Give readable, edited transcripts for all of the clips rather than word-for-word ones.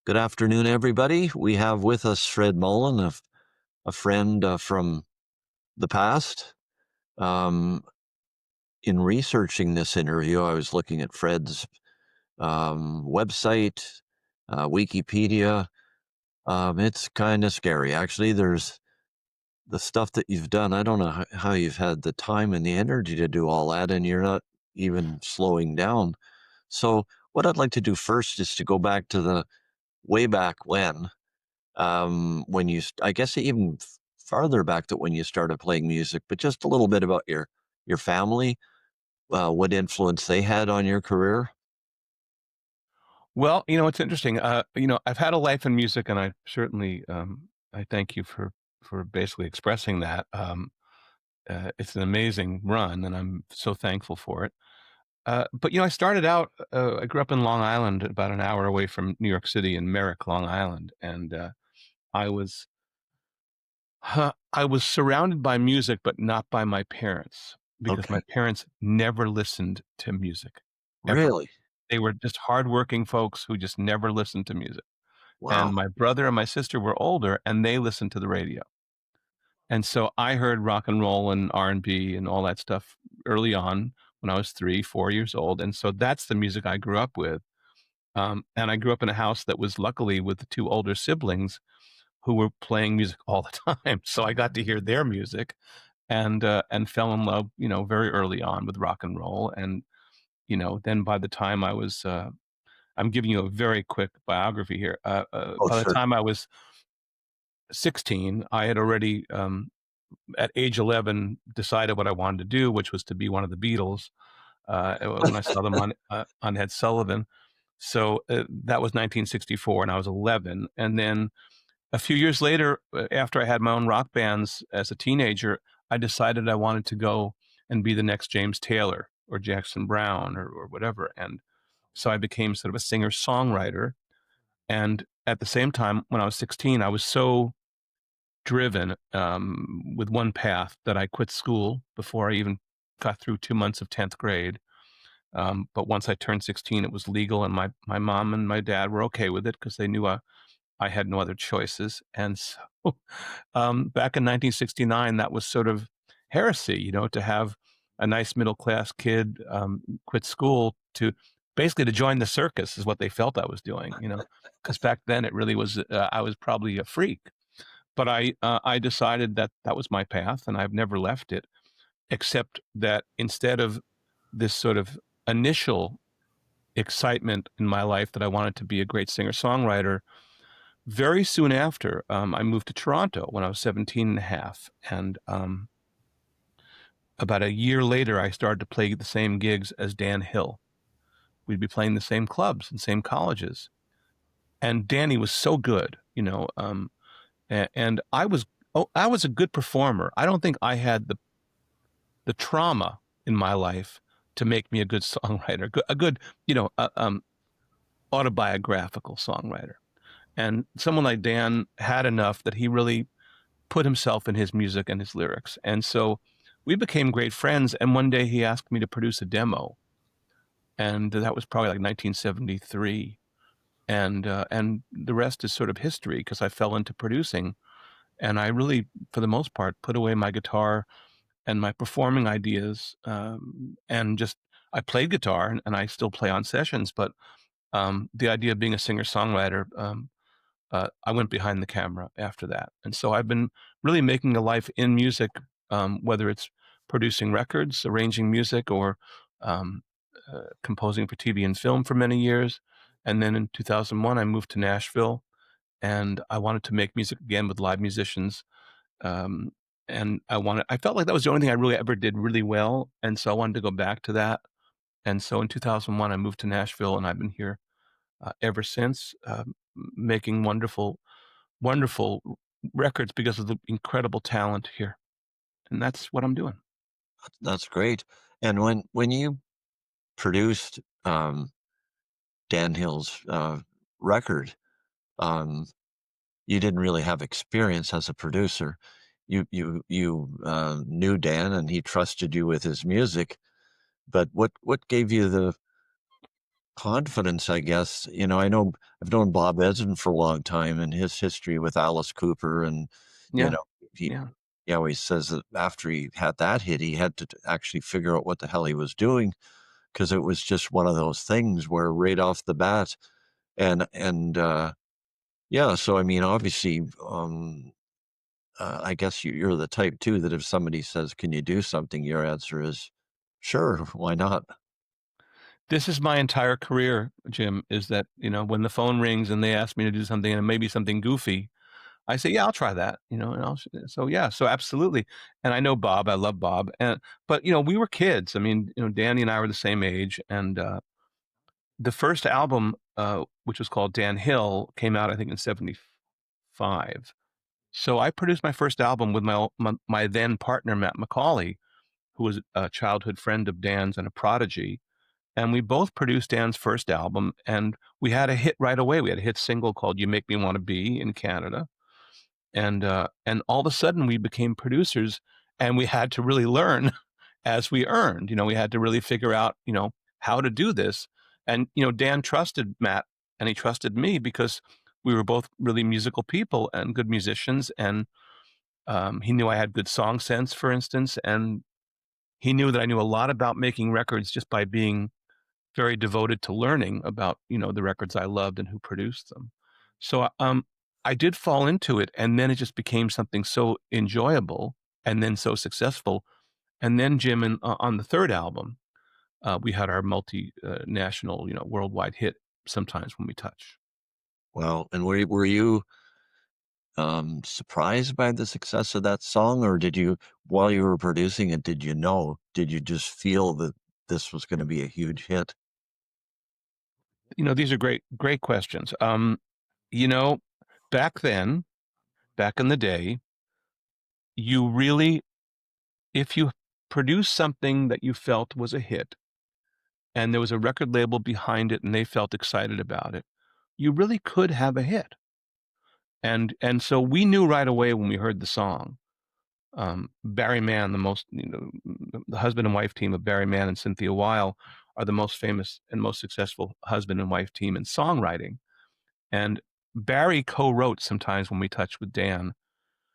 Good afternoon, everybody. We have with us Fred Mollin, a friend from the past. Um, in researching this interview, I was looking at Fred's website, Wikipedia. It's kind of scary, actually. There's the stuff that you've done. I don't know how you've had the time and the energy to do all that, and you're not even slowing down. So, what I'd like to do first is to go back to the way back when I guess even farther back to when you started playing music, but just a little bit about your family, what influence they had on your career. Well, it's interesting. I've had a life in music, and I certainly I thank you for basically expressing that. It's an amazing run, and I'm so thankful for it. But I started out. I grew up in Long Island, about an hour away from New York City, in Merrick, Long Island, and I was I was surrounded by music, but not by my parents, because my Okay, parents never listened to music, ever. really? They were just hardworking folks who just never listened to music. And Wow. my brother and my sister were older, and they listened to the radio. And so I heard rock and roll and R&B and all that stuff early on when I was 3, 4 years old, and so that's the music I grew up with. And I grew up in a house that was luckily with the 2 older siblings who were playing music all the time, so I got to hear their music and fell in love, very early on with rock and roll, and, then by the time I was, I'm giving you a very quick biography here. Oh, By the sure. time I was 16, I had already, at age 11, decided what I wanted to do, which was to be one of the Beatles, when I saw them on Ed Sullivan. So, that was 1964, and I was 11, and then a few years later, after I had my own rock bands as a teenager, I decided I wanted to go and be the next James Taylor or Jackson Browne or whatever, and so I became sort of a singer-songwriter, and at the same time, when I was 16, I was so driven, with one path that I quit school before I even got through 2 months of 10th grade. But once I turned 16, it was legal, and my mom and my dad were okay with it because they knew I had no other choices. And so, back in 1969, that was sort of heresy, to have a nice middle class kid quit school to basically to join the circus is what they felt I was doing, because back then it really was, I was probably a freak. But I decided that that was my path, and I've never left it, except that instead of this sort of initial excitement in my life that I wanted to be a great singer-songwriter, very soon after, I moved to Toronto when I was 17 and a half, and, about a year later, I started to play the same gigs as Dan Hill. We'd be playing the same clubs and same colleges, and Danny was so good, and I was a good performer. I don't think I had the trauma in my life to make me a good songwriter, a good, autobiographical songwriter. And someone like Dan had enough that he really put himself in his music and his lyrics. And so we became great friends. And one day he asked me to produce a demo, and that was probably like 1973. And the rest is sort of history because I fell into producing, and I really, for the most part, put away my guitar and my performing ideas, and just I played guitar and I still play on sessions, but the idea of being a singer-songwriter, I went behind the camera after that. And so I've been really making a life in music, whether it's producing records, arranging music, or um, composing for TV and film for many years. And then in 2001, I moved to Nashville, and I wanted to make music again with live musicians. Um, and I felt like that was the only thing I really ever did really well. And so I wanted to go back to that. And so in 2001, I moved to Nashville, and I've been here ever since, making wonderful records because of the incredible talent here. And that's what I'm doing. That's great. And when you produced Dan Hill's record, um, you didn't really have experience as a producer. You knew Dan, and he trusted you with his music. But what gave you the confidence, I guess. I know I've known Bob Ezrin for a long time and his history with Alice Cooper and, you Yeah, know, he yeah. he always says that after he had that hit, he had to actually figure out what the hell he was doing because it was just one of those things where right off the bat yeah, so I mean, obviously, I guess you're the type too that if somebody says, "Can you do something?" Your answer is, "Sure, why not?" This is my entire career, Jim, is that, when the phone rings and they ask me to do something and it may be something goofy, I say, "Yeah, I'll try that," and yeah, so absolutely. And I know Bob, I love Bob, but, we were kids. I mean, Danny and I were the same age, and, the first album, which was called Dan Hill, came out, I think, in '75. So I produced my first album with my then partner, Matt McCauley, who was a childhood friend of Dan's and a prodigy, and we both produced Dan's first album, and we had a hit right away. We had a hit single called "You Make Me Wanna Be" in Canada, and all of a sudden, we became producers, and we had to really learn as we earned. We had to really figure out, how to do this. And, Dan trusted Matt, and he trusted me because we were both really musical people and good musicians, and, he knew I had good song sense, for instance, and he knew that I knew a lot about making records just by being very devoted to learning about, the records I loved and who produced them. So, I did fall into it, and then it just became something so enjoyable and then so successful. And then Jim, on the 3rd album, we had our national, worldwide hit, "Sometimes When We Touch." Well, and were you, surprised by the success of that song, or did you while you were producing it, did you know? Did you just feel that this was gonna be a huge hit? These are great, great questions. You know, back then, back in the day, you really if you produced something that you felt was a hit and there was a record label behind it and they felt excited about it, you really could have a hit. And so we knew right away when we heard the song. Barry Mann, the husband and wife team of Barry Mann and Cynthia Weil are the most famous and most successful husband and wife team in songwriting. And Barry co-wrote Sometimes When We Touch with Dan.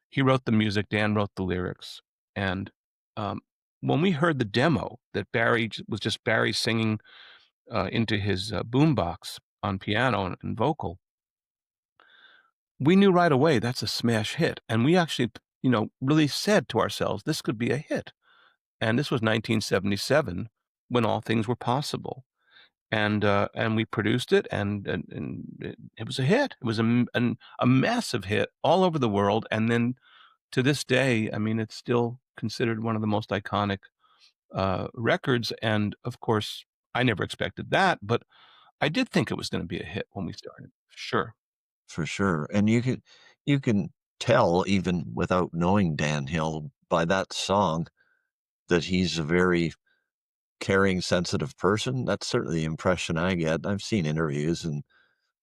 He wrote the music, Dan wrote the lyrics. And um, when we heard the demo that was just Barry singing into his boombox on piano and vocal, we knew right away that's a smash hit. And we actually, really said to ourselves, this could be a hit. And this was 1977 when all things were possible. And we produced it, and it was a hit. It was a massive hit all over the world. And then to this day, I mean, it's still considered one of the most iconic records. And of course, I never expected that, but I did think it was going to be a hit when we started. Sure. For sure, and you can tell even without knowing Dan Hill by that song that he's a very caring, sensitive person. That's certainly the impression I get. I've seen interviews, and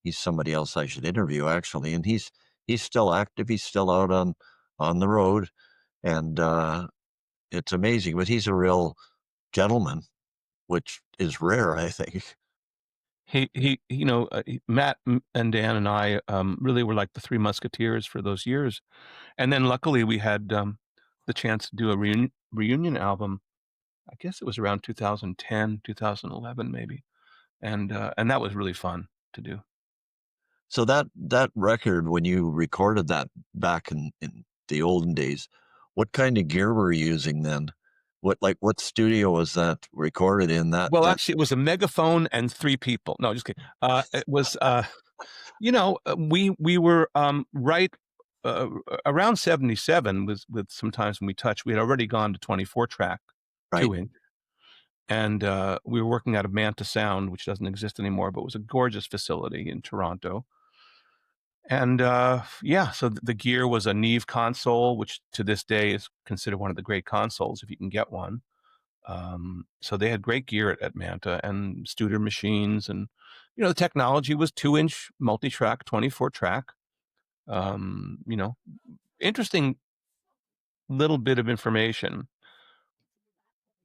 he's somebody else I should interview actually, and he's still active, he's still out on the road, and, it's amazing, but he's a real gentleman, which is rare, I think. Matt and Dan and I really were like the Three Musketeers for those years. And then luckily we had the chance to do a reunion album. I guess it was around 2010, 2011, maybe. And that was really fun to do. So that record, when you recorded that back in the olden days, what kinda gear were you using then? What studio was that recorded in? Well, That actually, it was a megaphone and three people. No, just kidding. It was, we were right around 77 with Sometimes When We Touch. We had already gone to 24 track, right. 2 inch, and we were working out of Manta Sound, which doesn't exist anymore, but was a gorgeous facility in Toronto. And yeah, so the gear was a Neve console, which to this day is considered one of the great consoles if you can get one. So they had great gear at Manta and Studer machines, and the technology was 2 inch multi-track, 24 track. Um, you know, Interesting little bit of information.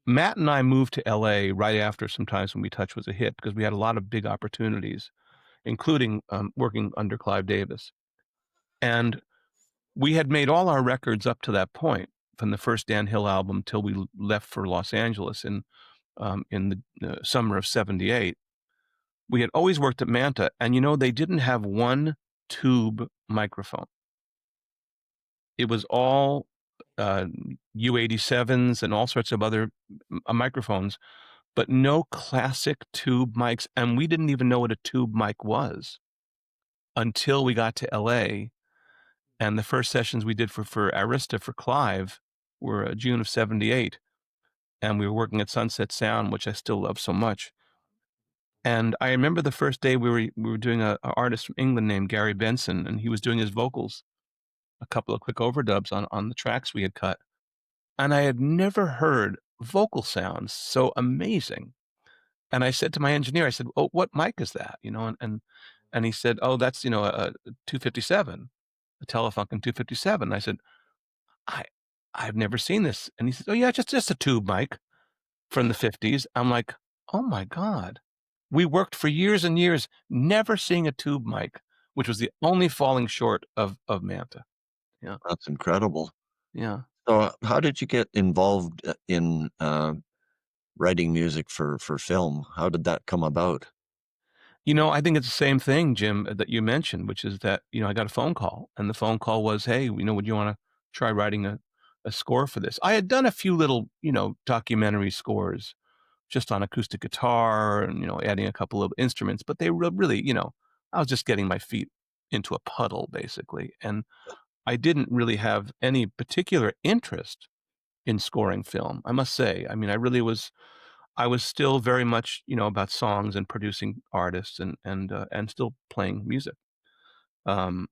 Matt and I moved to LA right after Sometimes When We Touch was a hit because we had a lot of big opportunities, including working under Clive Davis. And we had made all our records up to that point, from the first Dan Hill album till we left for Los Angeles in the summer of '78. We had always worked at Manta, and they didn't have one tube microphone. It was all uh, U87s and all sorts of other microphones, but no classic tube mics. And we didn't even know what a tube mic was until we got to LA. And the first sessions we did for Arista for Clive were June of '78. And we were working at Sunset Sound, which I still love so much. And I remember the first day we were doing a artist from England named Gary Benson, and he was doing his vocals, a couple of quick overdubs on the tracks we had cut. And I had never heard vocal sounds so amazing. And I said to my engineer, I said, "Oh, what mic is that?" And he said, "Oh, that's, a 257, a Telefunken 257." I said, "I I've never seen this." And he said, "Oh yeah, just a tube mic from the '50s." I'm like, "Oh my God." We worked for years and years never seeing a tube mic, which was the only falling short of Manta. Yeah, That's incredible. yeah. So, how did you get involved in writing music for film? How did that come about? I think it's the same thing, Jim, that you mentioned, which is that, I got a phone call, and the phone call was, "Hey, would you wanna try writing a score for this?" I had done a few little, documentary scores just on acoustic guitar and, adding a couple of instruments, but they were really, I was just getting my feet into a puddle, basically, and I didn't really have any particular interest in scoring film, I must say. I mean, I was still very much, about songs and producing artists and still playing music. Um,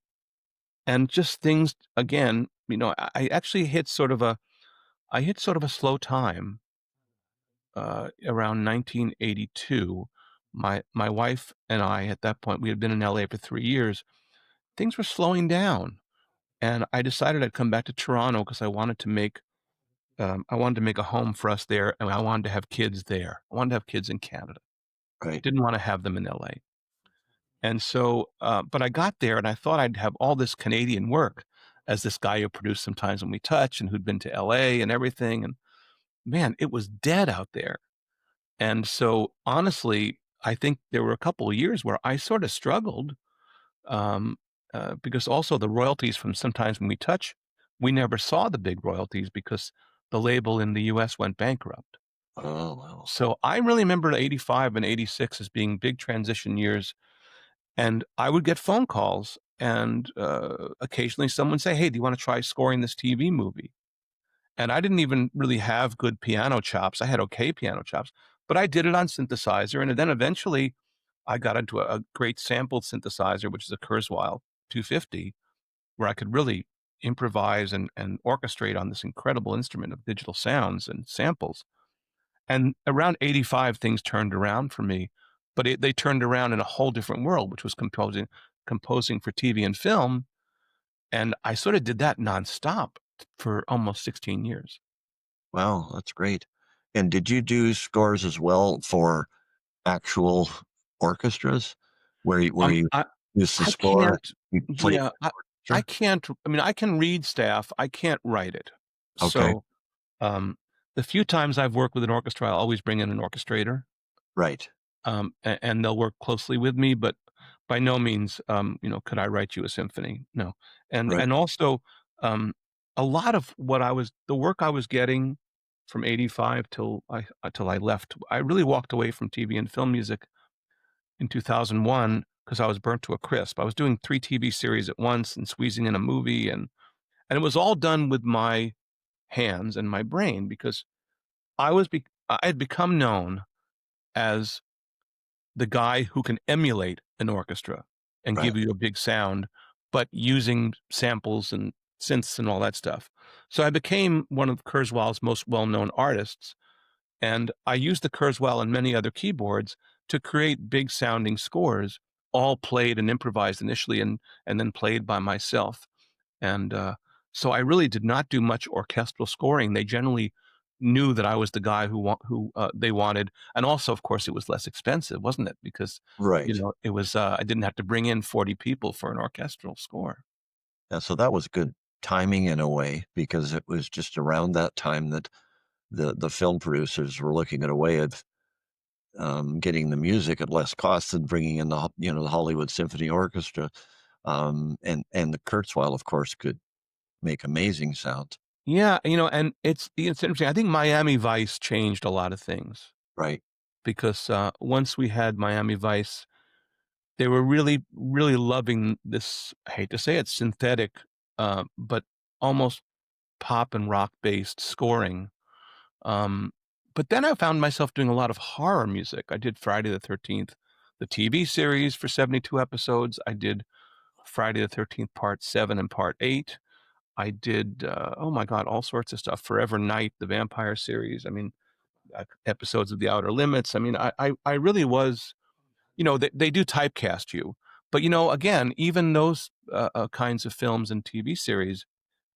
and just things again, I actually hit sort of a slow time around 1982. My wife and I at that point, we had been in LA for 3 years. Things were slowing down, and I decided I'd come back to Toronto because I wanted to make a home for us there, and I wanted to have kids there. I wanted to have kids in Canada. Right. Didn't want to have them in LA. And so, but I got there and I thought I'd have all this Canadian work as this guy who produced Sometimes When We Touch and who'd been to LA and everything. And man, it was dead out there. And so, honestly, I think there were a couple of years where I sort of struggled um, because also the royalties from Sometimes When We Touch, we never saw the big royalties because the label in the US went bankrupt. Oh, wow. So I really remember '85 and '86 as being big transition years. And I would get phone calls and occasionally someone say, "Hey, do you want to try scoring this TV movie?" And I didn't even really have good piano chops. I had okay piano chops, but I did it on synthesizer. And then eventually I got into a great sampled synthesizer, which is a Kurzweil 250, where I could really improvise and orchestrate on this incredible instrument of digital sounds and samples. And around '85, things turned around for me, but they turned around in a whole different world, which was composing for TV and film, and I sort of did that nonstop for almost 16 years. Wow, that's great. And did you do scores as well for actual orchestras where you I use the I score, can't you play yeah, I orchestra? can't I mean, I can read staff, I can't write it. Okay, So, the few times I've worked with an orchestra, I'll always bring in an orchestrator. right, And they'll work closely with me, but by no means, could I write you a symphony? No. And right. and also, a lot of the work I was getting from '85 till I left, I really walked away from TV and film music in 2001 because I was burnt to a crisp. I was doing 3 TV series at once and squeezing in a movie, and it was all done with my hands and my brain because I had become known as the guy who can emulate an orchestra and Right. give you a big sound, but using samples and synths and all that stuff. So I became one of Kurzweil's most well-known artists, and I used the Kurzweil and many other keyboards to create big sounding scores, all played and improvised initially and then played by myself. And so I really did not do much orchestral scoring. They generally knew that I was the guy who they wanted, and also, of course, it was less expensive, wasn't it? Because, Right. it was, I didn't have to bring in 40 people for an orchestral score. Yeah, so that was good timing in a way because it was just around that time that the film producers were looking at a way of, getting the music at less cost than bringing in the Hollywood Symphony Orchestra, and the Kurzweil, of course, could make amazing sound. Yeah, and it's interesting. I think Miami Vice changed a lot of things Right, because, once we had Miami Vice, they were really, really loving this, I hate to say it, synthetic, but almost pop and rock-based scoring. Um, but then I found myself doing a lot of horror music. I did Friday the 13th, the TV series for 72 episodes. I did Friday the 13th Part 7 and Part 8. I did, oh my god, all sorts of stuff. Forever Night, the vampire series. I mean, episodes of The Outer Limits. I mean, I really was, they do typecast you. But, again, even those kinds of films and TV series,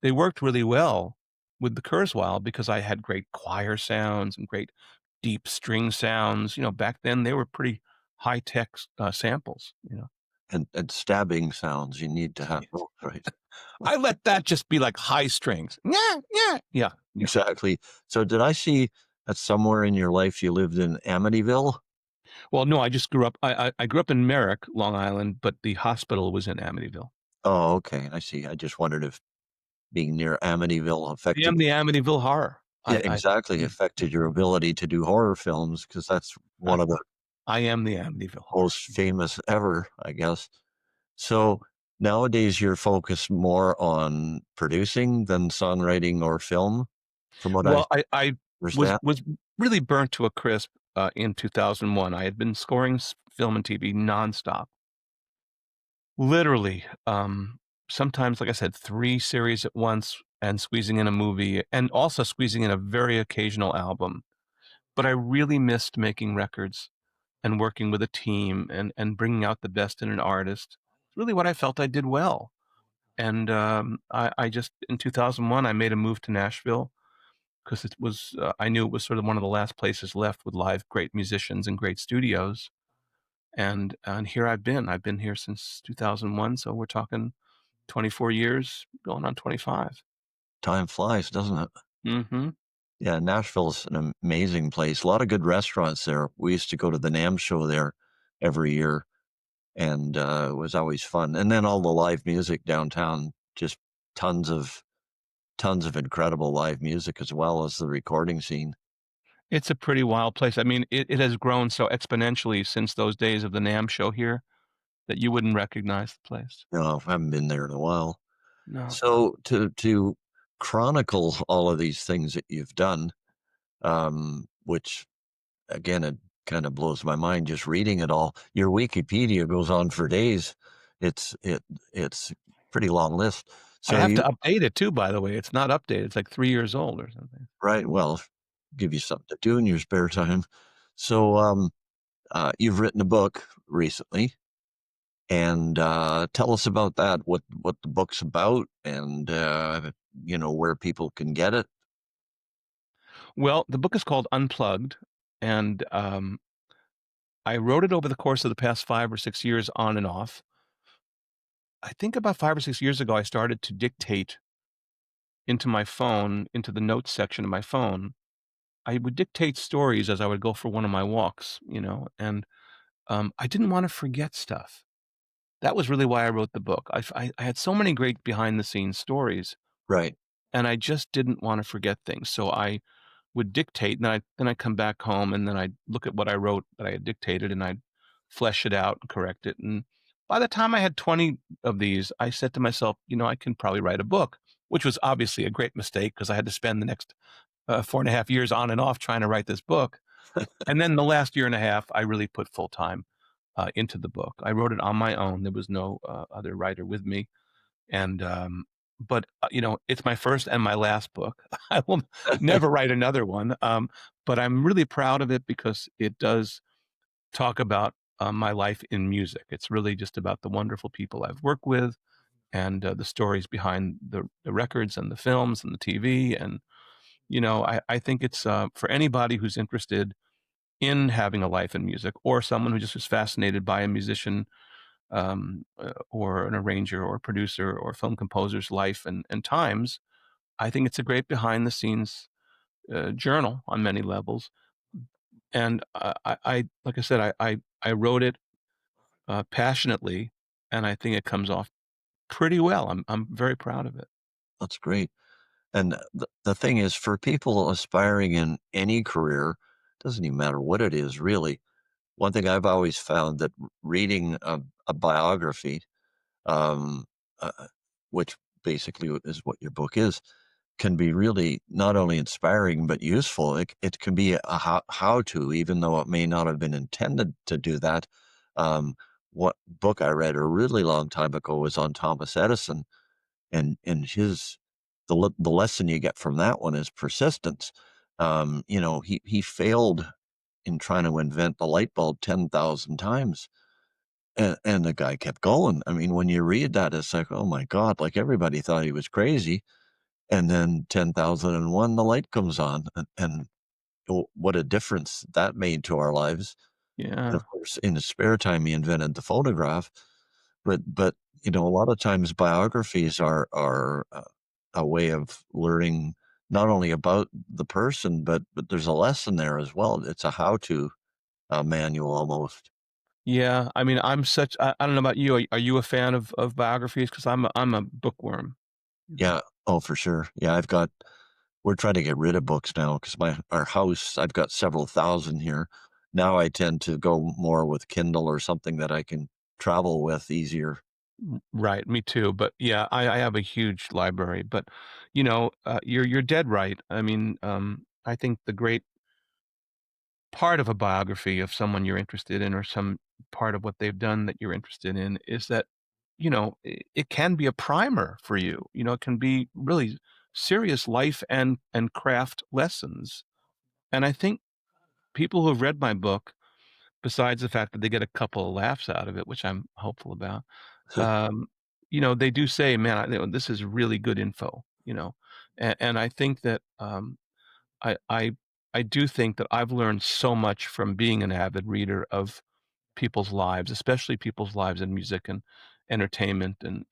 they worked really well with the Kurzweil because I had great choir sounds and great deep string sounds. Back then they were pretty high tech samples. and stabbing sounds you need to have both, right? I let that just be like high strings. Yeah, yeah, yeah, yeah. Exactly. So did I see that somewhere in your life you lived in Amityville? Well, no, I just grew up. I grew up in Merrick, Long Island, but the hospital was in Amityville. Oh, okay, I see. I just wondered if being near Amityville I am affected. the Amityville horror. Yeah, I exactly, yeah, affected your ability to do horror films because that's I, one of the I am the Amityville horror. most famous ever, I guess. So, nowadays, you're focused more on producing than songwriting or film, from what I Well, I was understand? was really burnt to a crisp in 2001. I had been scoring film and TV nonstop, literally. Sometimes, like I said, 3 series at once, and squeezing in a movie, and also squeezing in a very occasional album. But I really missed making records and working with a team and bringing out the best in an artist. It's really what I felt I did well. And I just in 2001 I made a move to Nashville because it was I knew it was sort of one of the last places left with live great musicians and great studios. And here I've been. I've been here since 2001, so we're talking 24 years, going on 25. Time flies, doesn't it? Mhm. Yeah, Nashville's an amazing place. A lot of good restaurants there. We used to go to the NAMM show there every year, and, it was always fun. And then all the live music downtown, just tons of tons of incredible live music as well as the recording scene. It's a pretty wild place. I mean, it has grown so exponentially since those days of the NAMM show here that you wouldn't recognize the place. No, I haven't been there in a while. No. So to chronicle all of these things that you've done, which again, it kind of blows my mind just reading it all. Your Wikipedia goes on for days. It's pretty long list. I So have to you update it too, by the way. It's not updated. It's like 3 years old or something. right, well, give you something to do in your spare time. So you've written a book recently, and tell us about that. What the book's about, and where people can get it. Well, the book is called Unplugged, and, I wrote it over the course of the past 5 or 6 years on and off. I think about 5 or 6 years ago, I started to dictate into my phone, into the notes section of my phone. I would dictate stories as I would go for one of my walks, and, I didn't wanna forget stuff. That was really why I wrote the book. I had so many great behind the scenes stories, Right. and I just didn't wanna forget things, so I would dictate, and then I'd come back home, and then I'd look at what I wrote that I had dictated, and I'd flesh it out and correct it, and by the time I had 20 of these, I said to myself, "I can probably write a book," which was obviously a great mistake because I had to spend the next, 4 and a half years on and off trying to write this book, and then the last year and a half, I really put full time, into the book. I wrote it on my own. There was no, other writer with me, and, but, it's my first and my last book. I will never write another one, but I'm really proud of it because it does talk about, my life in music. It's really just about the wonderful people I've worked with and, the stories behind the records and the films and the TV, and I think it's, for anybody who's interested in having a life in music, or someone who just was fascinated by a musician, or an arranger or producer or film composer's life and times. I think it's a great behind the scenes journal on many levels. And like I said, I wrote it passionately, and I think it comes off pretty well. I'm very proud of it. That's great. And the thing is, for people aspiring in any career, doesn't even matter what it is, really. One thing I've always found that reading a biography, um, uh, which basically is what your book is, can be really not only inspiring but useful. It can be a how to, even though it may not have been intended to do that. Um, what book I read a really long time ago was on Thomas Edison, and his the lesson you get from that one is persistence. He failed in trying to invent the light bulb 10,000 times. And the guy kept going. I mean, when you read that, it's like, oh my God, like everybody thought he was crazy. And then 10,001, the light comes on. And what a difference that made to our lives. And Yeah. of course, in his spare time, he invented the phonograph. But a lot of times biographies are a way of learning not only about the person, but there's a lesson there as well. It's a how-to manual almost. Yeah, I mean, I don't know about you. Are you a fan of biographies? Because I'm a bookworm. You know? Yeah. Oh, for sure. Yeah, we're trying to get rid of books now because our house, I've got several thousand here. Now I tend to go more with Kindle or something that I can travel with easier. Right, me too. But yeah, I have a huge library. But you're dead right. I mean, I think the great part of a biography of someone you're interested in, or some part of what they've done that you're interested in, is that it can be a primer for you. It can be really serious life and craft lessons. And I think people who have read my book, besides the fact that they get a couple of laughs out of it, which I'm hopeful about, um, they do say, "Man, this is really good info." And I think that I I I do think that I've learned so much from being an avid reader of people's lives, especially people's lives in music and entertainment, and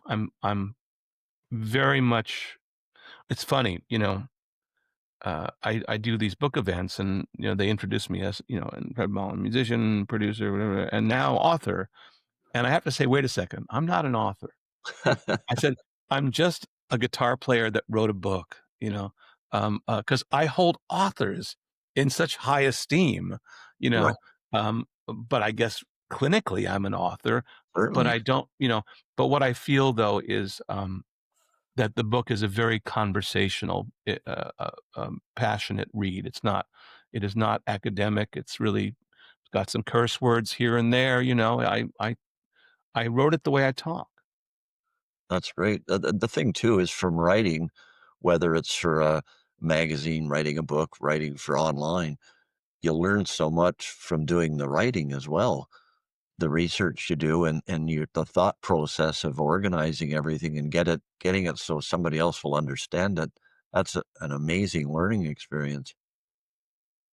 I'm very much. It's funny, I do these book events, and they introduce me as an incredible musician, producer, whatever, and now author. And I have to say, wait a second, I'm not an author. I said, I'm just a guitar player that wrote a book, because I hold authors in such high esteem, you Right. know, but I guess clinically I'm an author, but Certainly. I don't, but what I feel though is, that the book is a very conversational, passionate read. It is not academic. It's really got some curse words here and there. I wrote it the way I talk. That's great. The thing too is from writing, whether it's for a magazine, writing a book, writing for online, you learn so much from doing the writing as well. The research you do and the thought process of organizing everything and getting it so somebody else will understand it. That's an amazing learning experience,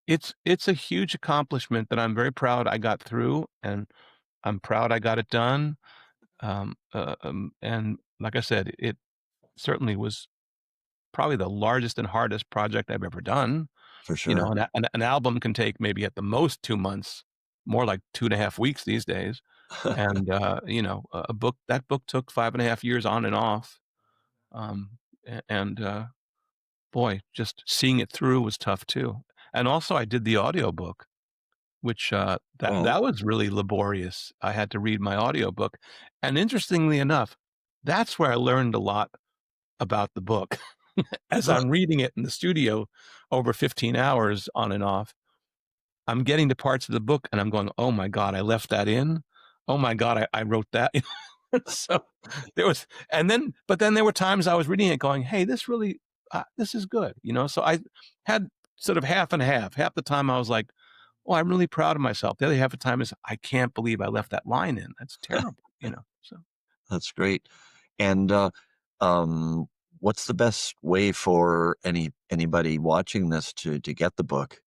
It's a huge accomplishment that I'm very proud I got through, and I'm proud I got it done. And like I said, it certainly was probably the largest and hardest project I've ever done. for sure. An album can take maybe at the most 2 months, more like 2.5 weeks these days. And, a book that book took 5.5 years on and off. And boy, just seeing it through was tough too. And also I did the audiobook, which, Oh, that was really laborious. I had to read my audiobook. And interestingly enough, that's where I learned a lot about the book. As uh, I'm reading it in the studio over 15 hours on and off, I'm getting to parts of the book and I'm going, "Oh my god, I left that in. Oh my god, I wrote that." So, but then there were times I was reading it going, "Hey, this is good," So I had sort of half and half. Half the time I was like, "Oh, I'm really proud of myself." The other half of the time is, "I can't believe I left that line in. That's terrible," So that's great. And, um, what's the best way for anybody watching this to get the book?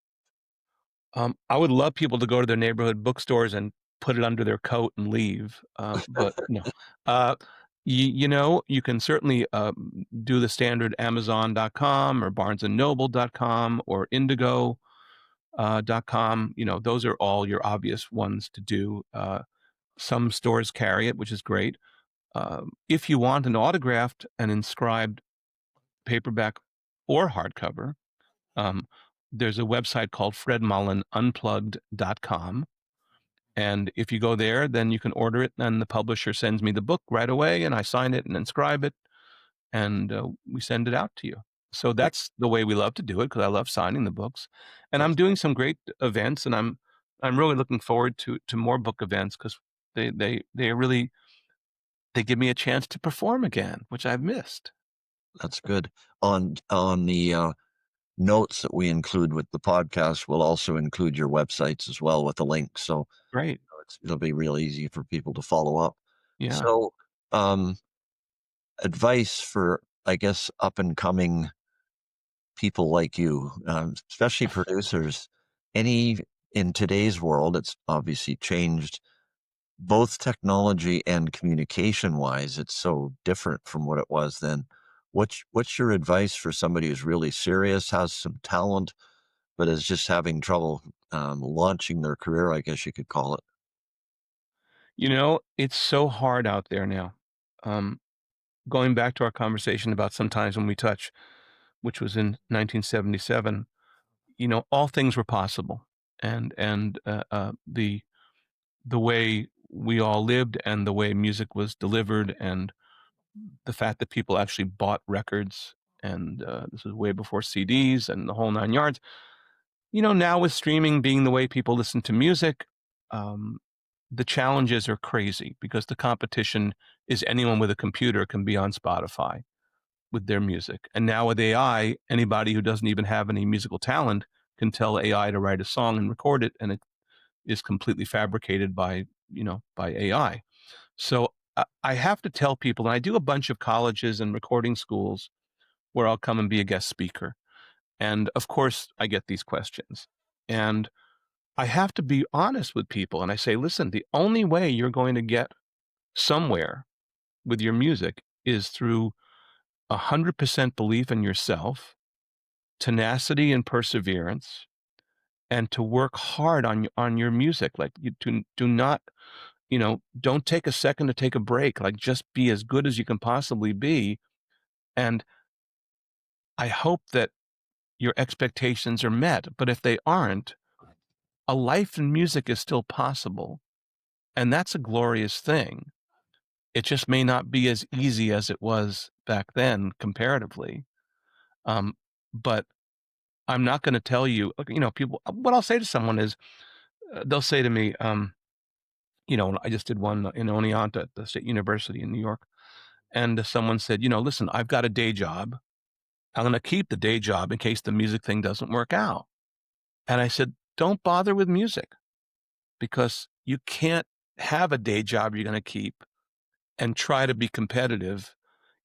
I would love people to go to their neighborhood bookstores and put it under their coat and leave, but no. Uh, you can certainly, do the standard Amazon.com or BarnesandNoble.com or Indigo, .com. Those are all your obvious ones to do. Some stores carry it, which is great. If you want an autographed and inscribed paperback or hardcover, um, there's a website called fredmullenunplugged.com. And if you go there, then you can order it, and the publisher sends me the book right away, and I sign it and inscribe it, and we send it out to you. So Great. that's the way we love to do it because I love signing the books, and I'm That's doing some great events, and I'm really looking forward to more book events because they really they give me a chance to perform again, which I've missed. that's good. On the, notes that we include with the podcast, we'll also include your websites as well with a link, so Great, it'll be real easy for people to follow up. yeah. So, um, advice for, I guess, up and coming people like you, especially producers, any in today's world, it's obviously changed both technology and communication wise. It's so different from what it was then. What's your advice for somebody who's really serious, has some talent, but is just having trouble launching their career? I guess you could call it. It's so hard out there now. Um, Going back to our conversation about sometimes when we touch, which was in 1977, all things were possible, and the way we all lived, and the way music was delivered, and the fact that people actually bought records, and this was way before CDs and the whole nine yards. Now with streaming being the way people listen to music, um, the challenges are crazy because the competition is anyone with a computer can be on Spotify with their music. And now with AI, anybody who doesn't even have any musical talent can tell AI to write a song and record it, and it is completely fabricated by AI. So I have to tell people, and I do a bunch of colleges and recording schools where I'll come and be a guest speaker. And of course, I get these questions. And I have to be honest with people. And I say, listen, the only way you're going to get somewhere with your music is through 100% belief in yourself, tenacity and perseverance, and to work hard on your music. Like, you do not, don't take a second to take a break. Like, just be as good as you can possibly be. And I hope that your expectations are met. But if they aren't, a life in music is still possible. And that's a glorious thing. It just may not be as easy as it was back then comparatively. Um, but I'm not going to tell you, people, what I'll say to someone is, they'll say to me, I just did one in Oneonta at the State University in New York. And someone said, listen, I've got a day job. I'm going to keep the day job in case the music thing doesn't work out. And I said, don't bother with music because you can't have a day job you're going to keep and try to be competitive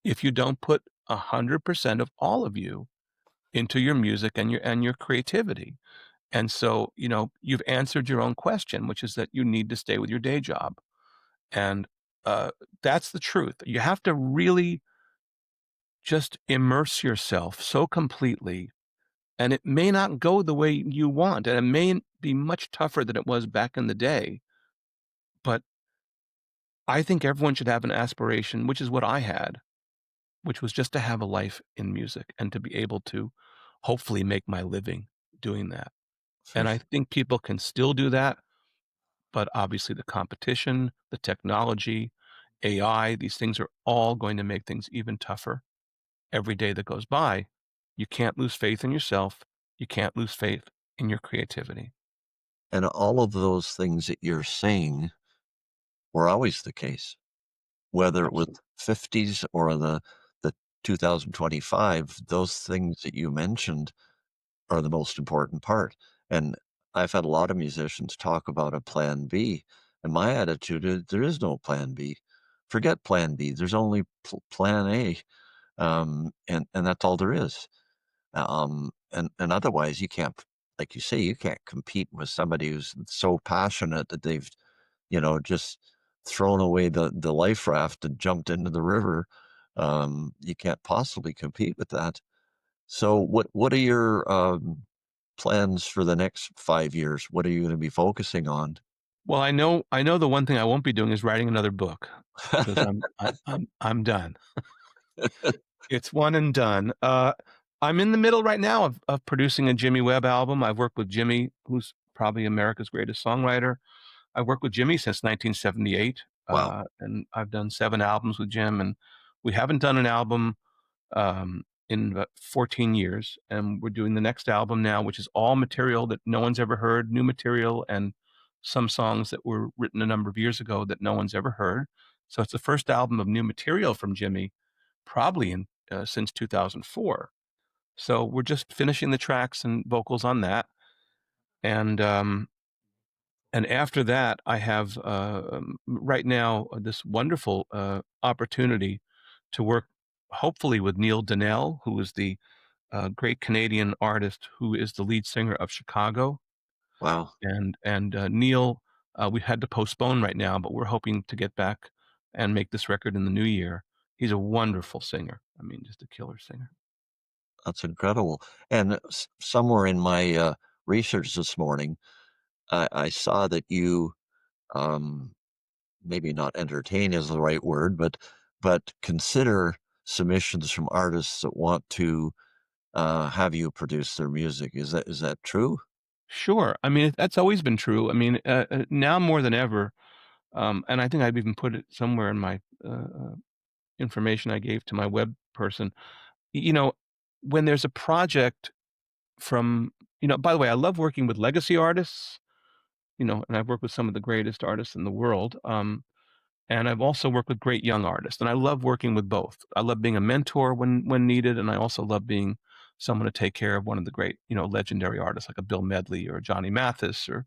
if you don't put 100% of all of you into your music and your creativity. And so, you've answered your own question, which is that you need to stay with your day job. And uh, that's the truth. You have to really just immerse yourself so completely. And it may not go the way you want, and it may be much tougher than it was back in the day. But I think everyone should have an aspiration, which is what I had, which was just to have a life in music and to be able to hopefully make my living doing that. For And I think people can still do that, but obviously the competition, the technology, AI, these things are all going to make things even tougher every day that goes by. You can't lose faith in yourself. You can't lose faith in your creativity. and all of those things that you're saying were always the case, whether it was Absolutely. 50s or the 2025. Those things that you mentioned are the most important part. And I've had a lot of musicians talk about a plan B, and my attitude is there is no plan B. Forget plan B. There's only plan A. and that's all there is. And otherwise, you can't, like you say, you can't compete with somebody who's so passionate that they've, just thrown away the life raft and jumped into the river. You can't possibly compete with that. So, what are your plans for the next 5 years? What are you going to be focusing on? Well, I know the one thing I won't be doing is writing another book because I'm done. It's one and done. I'm in the middle right now of producing a Jimmy Webb album. I've worked with Jimmy, who's probably America's greatest songwriter. I've worked with Jimmy since 1978, Wow, and I've done 7 albums with Jim, and we haven't done an album in about 14 years, and we're doing the next album now, which is all material that no one's ever heard, new material, and some songs that were written a number of years ago that no one's ever heard. So it's the first album of new material from Jimmy, probably in since 2004. So we're just finishing the tracks and vocals on that, and after that, I have right now this wonderful opportunity to work, hopefully, with Neil Donnell, who is the great Canadian artist who is the lead singer of Chicago. wow, And Neil, we had to postpone right now, but we're hoping to get back and make this record in the new year. He's a wonderful singer. I mean, just a killer singer. that's incredible. And somewhere in my research this morning, I saw that you um, maybe not entertain is the right word, but consider submissions from artists that want to have you produce their music. Is that true? Sure. I mean, that's always been true. I mean, now more than ever, and I think I've even put it somewhere in my information I gave to my web person. You know, when there's a project from, by the way, I love working with legacy artists, and I've worked with some of the greatest artists in the world. And I've also worked with great young artists, and I love working with both. I love being a mentor when needed, and I also love being someone to take care of one of the great, legendary artists like a Bill Medley or Johnny Mathis or,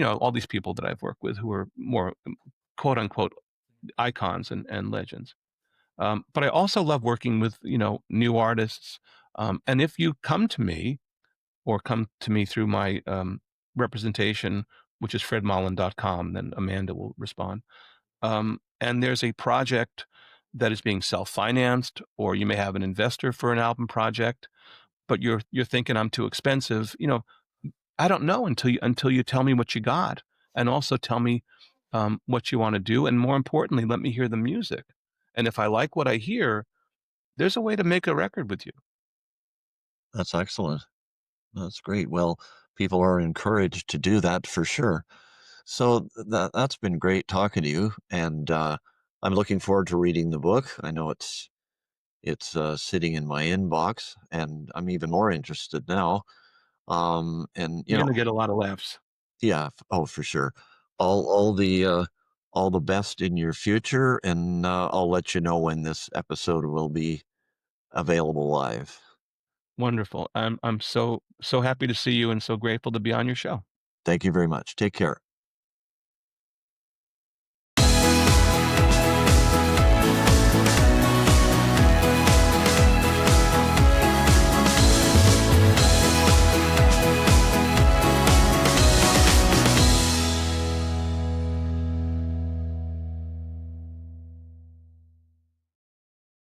all these people that I've worked with who are more quote unquote icons and legends. But I also love working with, new artists. And if you come to me or come to me through my representation, which is fredmollin.com, then Amanda will respond. And there's a project that is being self-financed, or you may have an investor for an album project, but you're thinking I'm too expensive. I don't know until you tell me what you got, and also tell me what you want to do, and more importantly, let me hear the music. And if I like what I hear, there's a way to make a record with you. That's excellent. That's great. Well, people are encouraged to do that for sure. So that's been great talking to you, and I'm looking forward to reading the book. I know it's sitting in my inbox, and I'm even more interested now. And You're gonna get a lot of laughs. yeah, oh, for sure. All the best in your future, and I'll let you know when this episode will be available live. Wonderful. I'm so happy to see you and so grateful to be on your show. Thank you very much. Take care.